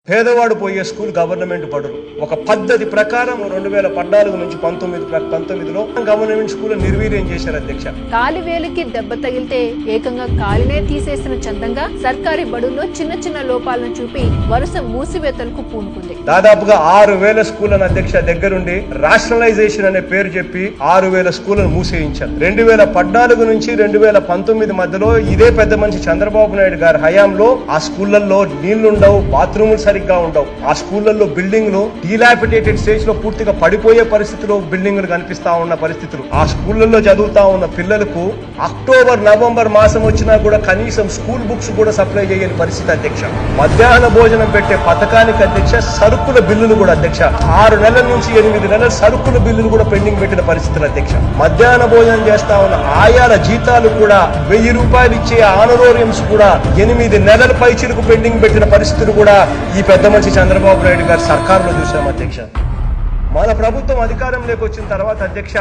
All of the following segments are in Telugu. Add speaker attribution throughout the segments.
Speaker 1: పేదవాడు పోయే స్కూల్ గవర్నమెంట్ బడులు ఒక పద్ధతి ప్రకారం 2014 నుంచి 19లో గవర్నమెంట్ స్కూల్ నిర్వీర్యం చేశారు అధ్యక్ష.
Speaker 2: కాలివేలికి దెబ్బ తగిలితే ఏకంగా కాలినే తీసేసిన చందంగా సర్కారీ బడుల్లో చిన్న చిన్న లోపాలను చూపి వరుస మూసివేతలకు పూనుకుంది.
Speaker 1: దాదాపుగా 6,000 స్కూళ్లను అధ్యక్ష దగ్గరుండి రాషనలైజేషన్ అనే పేరు చెప్పి 6,000 స్కూళ్లను మూసేయించారు. 2014 నుంచి 2019 మధ్యలో ఇదే పెద్ద మనిషి చంద్రబాబు నాయుడు గారి హయాంలో ఆ స్కూళ్లలో నీళ్లుండవు, బాత్రూములు సరిగ్గా ఉండవు. ఆ స్కూళ్లలో బిల్డింగ్లు డీలాపిటేటెడ్ స్టేజ్ లో పూర్తిగా పడిపోయే పరిస్థితిలో బిల్డింగ్లు కనిపిస్తా ఉన్న పరిస్థితులు. ఆ స్కూళ్లలో చదువుతా ఉన్న పిల్లలకు అక్టోబర్ నవంబర్ మాసం వచ్చినా కూడా కనీసం స్కూల్ బుక్స్ కూడా సప్లై చేయని పరిస్థితి అధ్యక్ష. మధ్యాహ్న భోజనం పెట్టే పథకానికి అధ్యక్ష సరుకుల బిల్లులు కూడా అధ్యక్ష 6 నెలల నుంచి 8 నెలల సరుకుల బిల్లులు కూడా పెండింగ్ పెట్టిన పరిస్థితులు అధ్యక్ష. మధ్యాహ్న భోజనం చేస్తా ఉన్న ఆయాల జీతాలు కూడా 1000 రూపాయలు ఇచ్చే ఆనరోరియంస్ కూడా 8 నెలల పై చిరుకు పెండింగ్ పెట్టిన పరిస్థితులు కూడా ఈ పెద్ద మనిషి చంద్రబాబు నాయుడు గారి సర్కారులో చూసాం అధ్యక్ష. మన ప్రభుత్వం అధికారంలోకి వచ్చిన తర్వాత అధ్యక్ష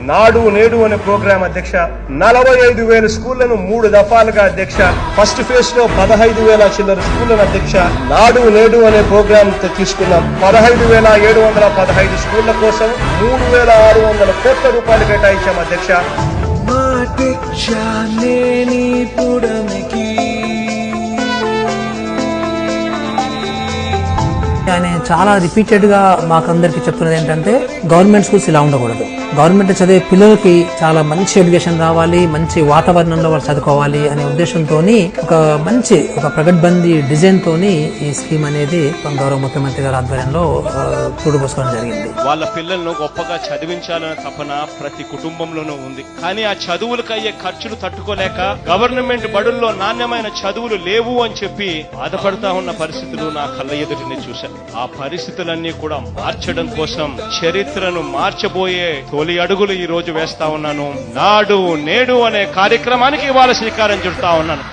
Speaker 1: నాడు నేడు అనే ప్రోగ్రాం అధ్యక్ష 45,000 స్కూళ్లను 3 దఫాలుగా అధ్యక్ష ఫస్ట్ ఫేజ్ లో 15,000 చిల్లర స్కూళ్లను అధ్యక్ష నాడు నేడు అనే ప్రోగ్రాం తీసుకున్నాం. 15,715 స్కూళ్ల కోసం 3,600 కోట్ల రూపాయలు కేటాయించాం అధ్యక్ష.
Speaker 3: ఆయన చాలా రిపీటెడ్ గా మాకందరికి చెప్తున్నది ఏంటంటే గవర్నమెంట్ స్కూల్స్ ఇలా ఉండకూడదు. గవర్నమెంట్ చదివే పిల్లలకి చాలా మంచి ఎడ్యుకేషన్ రావాలి, మంచి వాతావరణంలో వాళ్ళు చదువుకోవాలి అనే ఉద్దేశంతో ఒక ప్రగడ్బందీ డిజైన్ తోని ఈ స్కీమ్ అనేది గౌరవ ముఖ్యమంత్రి గారి ఆధ్వర్యంలో చూడబోసుకోవడం జరిగింది.
Speaker 4: వాళ్ళ పిల్లలను గొప్పగా చదివించాలనే తపన ప్రతి కుటుంబంలోనూ ఉంది. కానీ ఆ చదువులకు అయ్యే ఖర్చులు తట్టుకోలేక గవర్నమెంట్ బడుల్లో నాణ్యమైన చదువులు లేవు అని చెప్పి బాధపడతా ఉన్న పరిస్థితులు నా కళ్ళ ఎదుటిని చూశాను. ఆ పరిస్థితులన్నీ కూడా మార్చడం కోసం చరిత్రను మార్చబోయే తొలి అడుగులు ఈ రోజు వేస్తా ఉన్నాను. నాడు నేడు అనే కార్యక్రమానికి ఇవాళ శ్రీకారం చుడతా ఉన్నాను.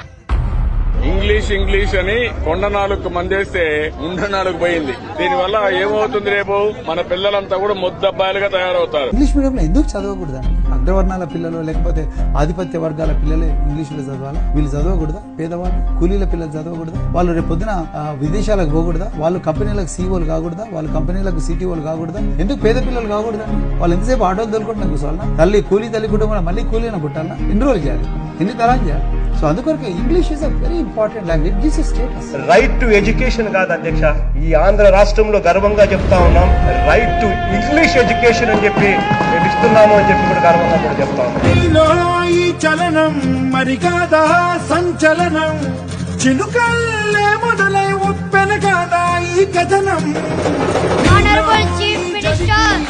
Speaker 5: ఇంగ్లీష్ అని కొండ నాలుగు మందేస్తే ముండ నాలుగు పోయింది. దీనివల్ల ఏమవుతుంది, రేపు మన పిల్లలంతా కూడా ముద్దబ్బాయిలుగా తయారవుతారు.
Speaker 6: ఇంగ్లీష్ మీడియంలో ఎందుకు చదవకూడదండి? అగ్రవర్ణాల పిల్లలు లేకపోతే ఆధిపత్య వర్గాల పిల్లలే ఇంగ్లీషులో చదవాలా? వీళ్ళు చదవకూడదా? పేదవాళ్ళు కూలీల పిల్లలు చదవకూడదా? వాళ్ళు రేపు పొద్దున విదేశాలకు పోకూడదా? వాళ్ళు కంపెనీలకు సీఓలు కాకూడదా? వాళ్ళు కంపెనీలకు సిటీఓలు కాకూడదా? ఎందుకు పేద పిల్లలు కాకూడదండి? వాళ్ళు ఎంతసేపు ఆటోలు తోలుకుంటున్నా కూర్చోవాలన్నా? తల్లి తల్లి కుటుంబం మళ్ళీ కూలీన పుట్టాలన్నా? ఎన్ని రోజులు చేయాలి? ఎన్ని తరాలు చేయాలి? సో అందుకొరకు English is a very important language. This is status.
Speaker 1: Right to education కాదు అధ్యక్ష, ఈ ఆంధ్ర రాష్ట్రంలో గర్వంగా చెప్తా ఉన్నాం. రైట్ టు ఇంగ్లీష్ ఎడ్యుకేషన్ అని చెప్పి మేము ఇస్తున్నాము అని చెప్పి కూడా గర్వంగా కూడా చెప్తా ఉన్నాం.
Speaker 7: ఈ చలనం మరి కాదా సంచలనం, చినుకల్లే మొదలై ఉప్పెన కాదా ఈ కథనం.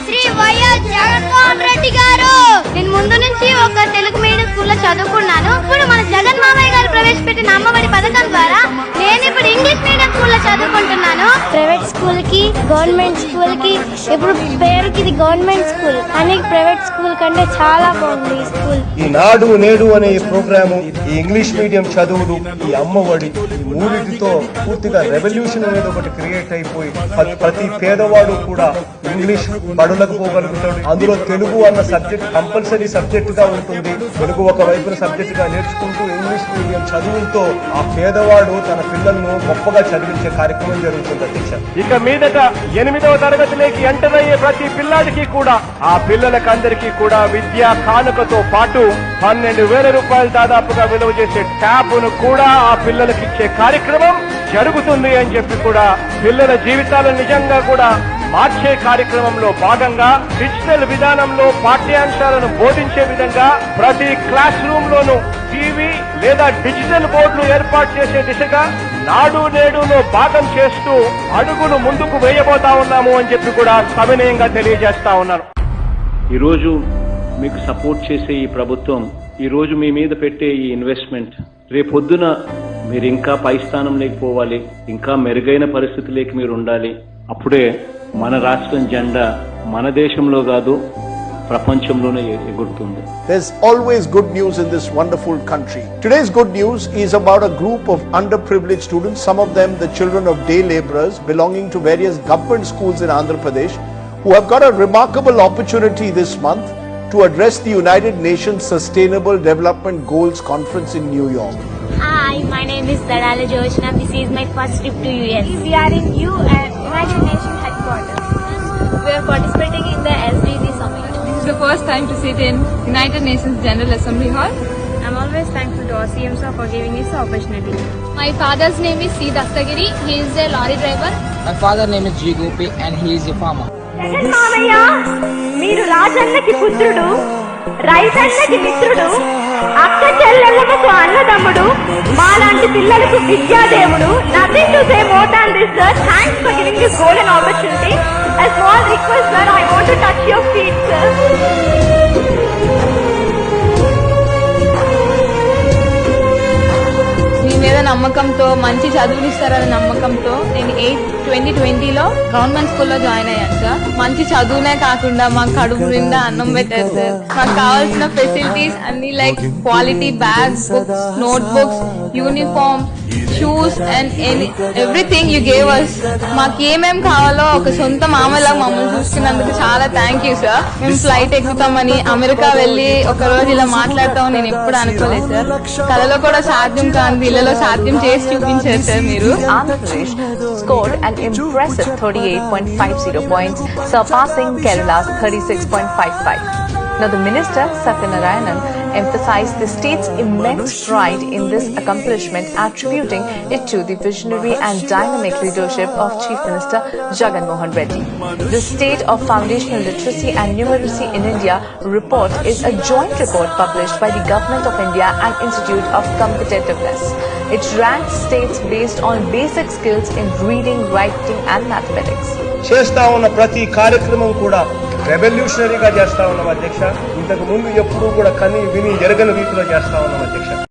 Speaker 8: శ్రీ వైఎస్ జగన్మోహన్ రెడ్డి గారు, నేను ముందు నుంచి ఒక తెలుగు మీడియం స్కూల్లో చదువుకున్నాను. ఇప్పుడు మన జగన్ మామయ్య గారు ప్రవేశపెట్టిన అమ్మఒడి పథకం ద్వారా నేను ఇప్పుడు ఇంగ్లీష్ మీడియం స్కూల్లో చదువుకుంటున్నాను. ప్రైవేట్ స్కూల్ కి గవర్నమెంట్ స్కూల్ కి ఇప్పుడు పేరుకి ఇది గవర్నమెంట్ స్కూల్ కానీ ప్రైవేట్ స్కూల్ కంటే చాలా బాగుంది ఈ స్కూల్.
Speaker 1: ఈ నాడు నేడు అనే ఈ ప్రోగ్రాము, ఈ ఇంగ్లీష్ మీడియం చదువులు, ఈ అమ్మఒడి, ఈ మూడింటితో పూర్తిగా రెవల్యూషన్ అనేది ఒకటి క్రియేట్ అయిపోయి ప్రతి పేదవాడు కూడా ఇంగ్లీష్ బడులకు పోగలుగుతాడు. అందులో తెలుగు అన్న సబ్జెక్ట్ కంపల్సరీ సబ్జెక్ట్ గా ఉంటుంది. తెలుగు ఒక వైపున సబ్జెక్ట్ గా నేర్చుకుంటూ ఇంగ్లీష్ మీడియం చదువులతో ఆ పేదవాడు తన పిల్లలను గొప్పగా చదివించే కార్యక్రమం జరుగుతుంది అధ్యక్ష.
Speaker 4: ఇక మీదట 8వ తరగతిలోకి ఎంటర్ అయ్యే ప్రతి పిల్లాడికి కూడా ఆ పిల్లలకందరికీ కూడా విద్యా కానుకతో పాటు 12,000 రూపాయలు దాదాపుగా విలువ చేసే ట్యాబ్ను కూడా ఆ పిల్లలకి ఇచ్చే కార్యక్రమం జరుగుతుంది అని చెప్పి కూడా పిల్లల జీవితాలను నిజంగా కూడా మార్చే కార్యక్రమంలో భాగంగా డిజిటల్ విధానంలో పాఠ్యాంశాలను బోధించే విధంగా ప్రతి క్లాస్ రూమ్ లోనూ టీవీ లేదా డిజిటల్ బోర్డులు ఏర్పాటు చేసే దిశగా నాడు నేడులో భాగం చేస్తూ అడుగులు ముందుకు వేయబోతా ఉన్నాము అని చెప్పి కూడా సవినయంగా తెలియజేస్తా ఉన్నాను. ఈరోజు మీకు సపోర్ట్ చేసే ఈ ప్రభుత్వం, ఈరోజు మీ మీద పెట్టే ఈ ఇన్వెస్ట్మెంట్ రేపొద్దున మీరు ఇంకా పై స్థానంలోకి పోవాలి, ఇంకా మెరుగైన పరిస్థితులకి మీరు ఉండాలి. అప్పుడే మన రాష్ట్రం జెండా మన దేశంలో కాదు ప్రపంచంలోనే ఎగురుతుంది.
Speaker 9: There's always good news in this wonderful country. Today's good news is about a group of underprivileged students, some of them the children of day laborers belonging to various government schools in Andhra Pradesh, who have got a remarkable opportunity this month to address the United Nations Sustainable Development Goals Conference in New York.
Speaker 8: Hi, my name is Dadala Joshna. This is my first trip to US. We are in United Nations headquarters. We are participating in the SDG summit.
Speaker 10: This is the first time to sit in United Nations General Assembly Hall.
Speaker 8: I'm always thankful to our CM sir for giving us the opportunity.
Speaker 10: My father's name is C. Dastagiri. He is a lorry driver.
Speaker 3: My father's name is G. Gopi and he is a farmer.
Speaker 8: Jagan మామయ్య, మీరు రాజన్నకి పుత్రుడు, రైతన్నకి మిత్రుడు, అక్క చెల్లెళ్ళకు అన్నదమ్ముడు, మాలాంటి పిల్లలకు విద్యాదేవుడు. Nothing to say more than this, sir. Thanks for giving this golden opportunity. A small request, sir. I want to touch your feet, sir.
Speaker 10: మీ మీద నమ్మకంతో, మంచి చదువులు ఇస్తారనే నమ్మకంతో నేను 2020లో గవర్నమెంట్ స్కూల్లో జాయిన్ అయ్యాను సార్. మంచి చదువునే కాకుండా మాకు కడుపు నిండా అన్నం పెట్టారు సార్. మాకు కావాల్సిన ఫెసిలిటీస్ అన్ని like quality bags, books, note books, uniform, shoes and everything you gave us. మాకు ఏమేం కావాలో ఒక సొంత మామలా మమ్మల్ని చూసుకున్నందుకు చాలా థ్యాంక్ యూ సార్. మేము ఫ్లైట్ ఎక్కుతామని, అమెరికా వెళ్లి ఒక రోజు ఇలా మాట్లాడతామని నేను ఎప్పుడు అనుకోలేదు సార్. కళలో కూడా సాధ్యం కాని ఇళ్లలో సాధ్యం చేసి చూపించారు సార్ మీరు.
Speaker 2: Andhra Pradesh scored an impressive 38.50 points, surpassing Kerala's 36.55. Now, the Minister Satyanarayanan emphasized the state's immense pride in this accomplishment, attributing it to the visionary and dynamic leadership of Chief Minister Jagan Mohan Reddy. The State of Foundational Literacy and Numeracy in India report is a joint report published by the Government of India and Institute of Competitiveness. It ranks states based on basic skills in reading, writing and mathematics.
Speaker 1: చేస్తా ఉన్న ప్రతి కార్యక్రమం కూడా రెవల్యూషనరీగా చేస్తా ఉన్నాం అధ్యక్ష. ఇంతకు ముందు ఎప్పుడూ కూడా కని విని ఎరగని రీతిలో చేస్తా ఉన్నాం అధ్యక్ష.